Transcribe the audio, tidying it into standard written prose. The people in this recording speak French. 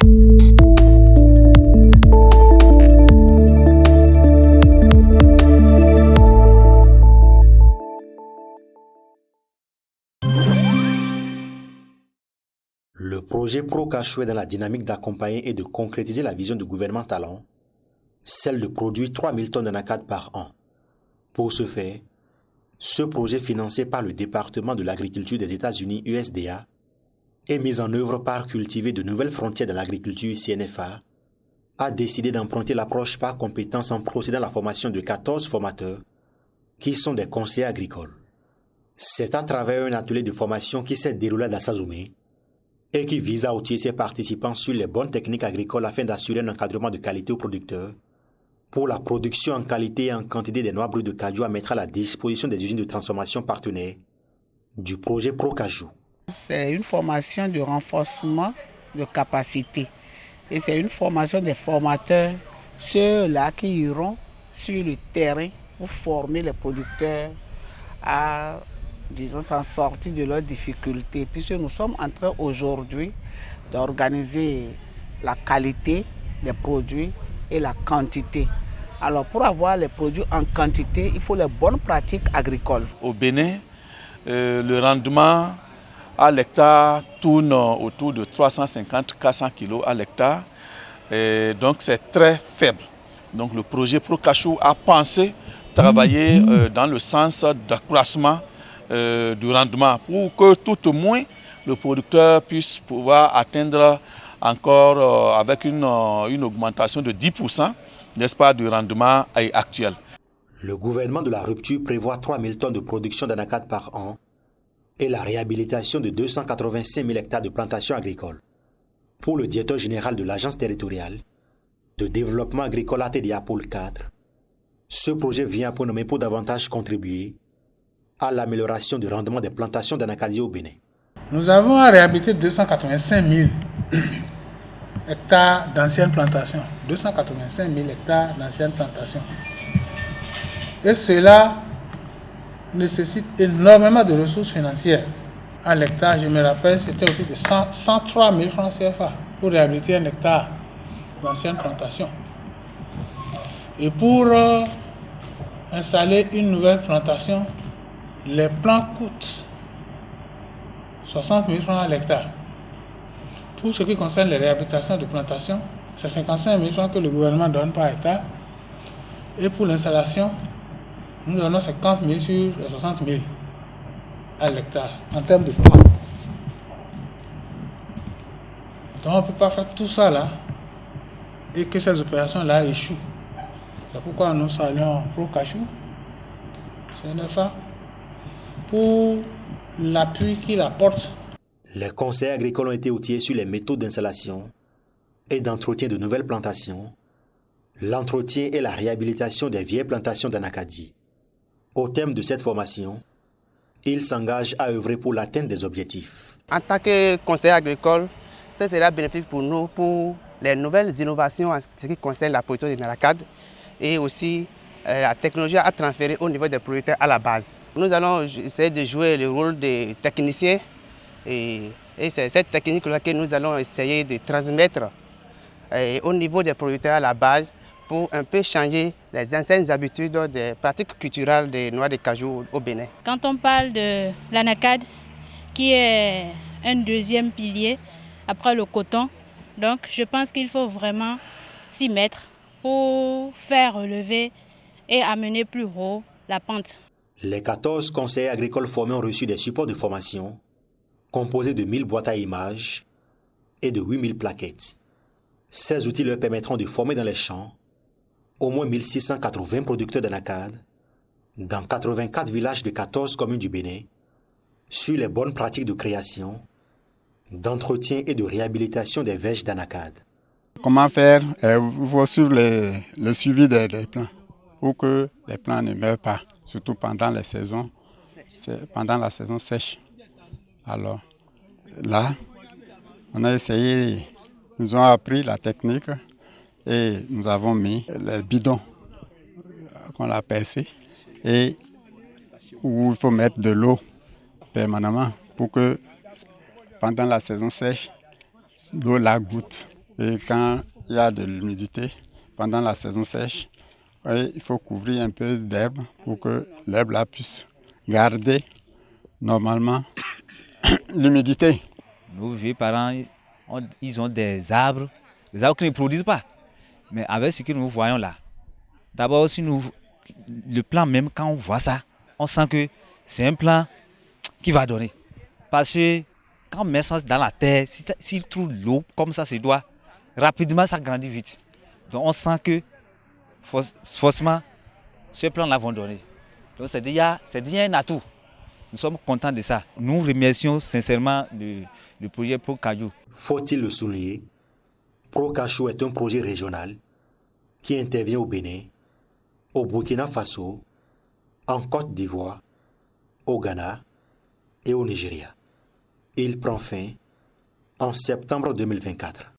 Le projet Procachou est dans la dynamique d'accompagner et de concrétiser la vision du gouvernement Talon, celle de produire 3000 tonnes d'anacarde par an. Pour ce faire, ce projet financé par le département de l'agriculture des États-Unis USDA et mis en œuvre par Cultiver de nouvelles frontières de l'agriculture CNFA, a décidé d'emprunter l'approche par compétences en procédant à la formation de 14 formateurs qui sont des conseillers agricoles. C'est à travers un atelier de formation qui s'est déroulé à Dassazoumé et qui vise à outiller ses participants sur les bonnes techniques agricoles afin d'assurer un encadrement de qualité aux producteurs pour la production en qualité et en quantité des noix brutes de cajou à mettre à la disposition des usines de transformation partenaires du projet Procajou. C'est une formation de renforcement de capacité et c'est une formation des formateurs, ceux-là qui iront sur le terrain pour former les producteurs à, disons, s'en sortir de leurs difficultés, puisque nous sommes en train aujourd'hui d'organiser la qualité des produits et la quantité. Alors pour avoir les produits en quantité, il faut les bonnes pratiques agricoles. Au Bénin, le rendement à l'hectare tourne autour de 350-400 kg à l'hectare. Donc c'est très faible. Donc le projet Procachou a pensé travailler dans le sens d'accroissement du rendement pour que tout au moins le producteur puisse pouvoir atteindre encore avec une augmentation de 10%, n'est-ce pas, du rendement actuel. Le gouvernement de la rupture prévoit 3000 tonnes de production d'anacarde par an et la réhabilitation de 285 000 hectares de plantations agricoles. Pour le directeur général de l'agence territoriale de développement agricole ATDA Pôle 4, ce projet vient pour davantage contribuer à l'amélioration du rendement des plantations d'anacardiers au Bénin. Nous avons à réhabiliter 285 000 hectares d'anciennes plantations. 285 000 hectares d'anciennes plantations. Et cela nécessite énormément de ressources financières. À l'hectare, je me rappelle, c'était autour de 103 000 francs CFA pour réhabiliter un hectare d'anciennes plantations. Et pour installer une nouvelle plantation, les plants coûtent 60 000 francs à l'hectare. Pour ce qui concerne les réhabilitations de plantations, c'est 55 000 francs que le gouvernement donne par hectare. Et pour l'installation, nous donnons 50 000 sur les 60 000 à l'hectare en termes de plants. Donc on ne peut pas faire tout ça là et que ces opérations-là échouent. C'est pourquoi nous saluons Procachou, CNFA, pour l'appui qu'il apporte. Les conseils agricoles ont été outillés sur les méthodes d'installation et d'entretien de nouvelles plantations, l'entretien et la réhabilitation des vieilles plantations d'anacardiers. Au terme de cette formation, ils s'engagent à œuvrer pour l'atteinte des objectifs. En tant que conseiller agricole, ça sera bénéfique pour nous pour les nouvelles innovations en ce qui concerne la production de l'anacarde et aussi la technologie à transférer au niveau des producteurs à la base. Nous allons essayer de jouer le rôle de technicien et c'est cette technique-là que nous allons essayer de transmettre au niveau des producteurs à la base pour un peu changer les anciennes habitudes des pratiques culturelles des noix de cajou au Bénin. Quand on parle de l'anacarde, qui est un deuxième pilier après le coton, donc je pense qu'il faut vraiment s'y mettre pour faire relever et amener plus haut la pente. Les 14 conseillers agricoles formés ont reçu des supports de formation composés de 1000 boîtes à images et de 8000 plaquettes. Ces outils leur permettront de former dans les champs au moins 1680 producteurs d'anacarde dans 84 villages de 14 communes du Bénin sur les bonnes pratiques de création, d'entretien et de réhabilitation des verges d'anacarde. Comment faire? Il faut suivre le suivi des plants pour que les plants ne meurent pas, surtout pendant la saison sèche. Alors là, on a essayé, nous avons appris la technique et nous avons mis les bidons qu'on a percés et où il faut mettre de l'eau permanemment pour que pendant la saison sèche, l'eau la goutte Et quand il y a de l'humidité, pendant la saison sèche, il faut couvrir un peu d'herbe pour que l'herbe là puisse garder normalement l'humidité. Nos vieux parents, ils ont des arbres qui ne produisent pas. Mais avec ce que nous voyons là, d'abord, le plan même, quand on voit ça, on sent que c'est un plan qui va donner. Parce que quand on met ça dans la terre, s'il trouve l'eau comme ça se doit, rapidement ça grandit vite. Donc on sent que forcément, ce plan-là va donner. Donc c'est déjà un atout. Nous sommes contents de ça. Nous remercions sincèrement le projet Procajou. Faut-il le souligner, Procajou est un projet régional qui intervient au Bénin, au Burkina Faso, en Côte d'Ivoire, au Ghana et au Nigeria. Il prend fin en septembre 2024.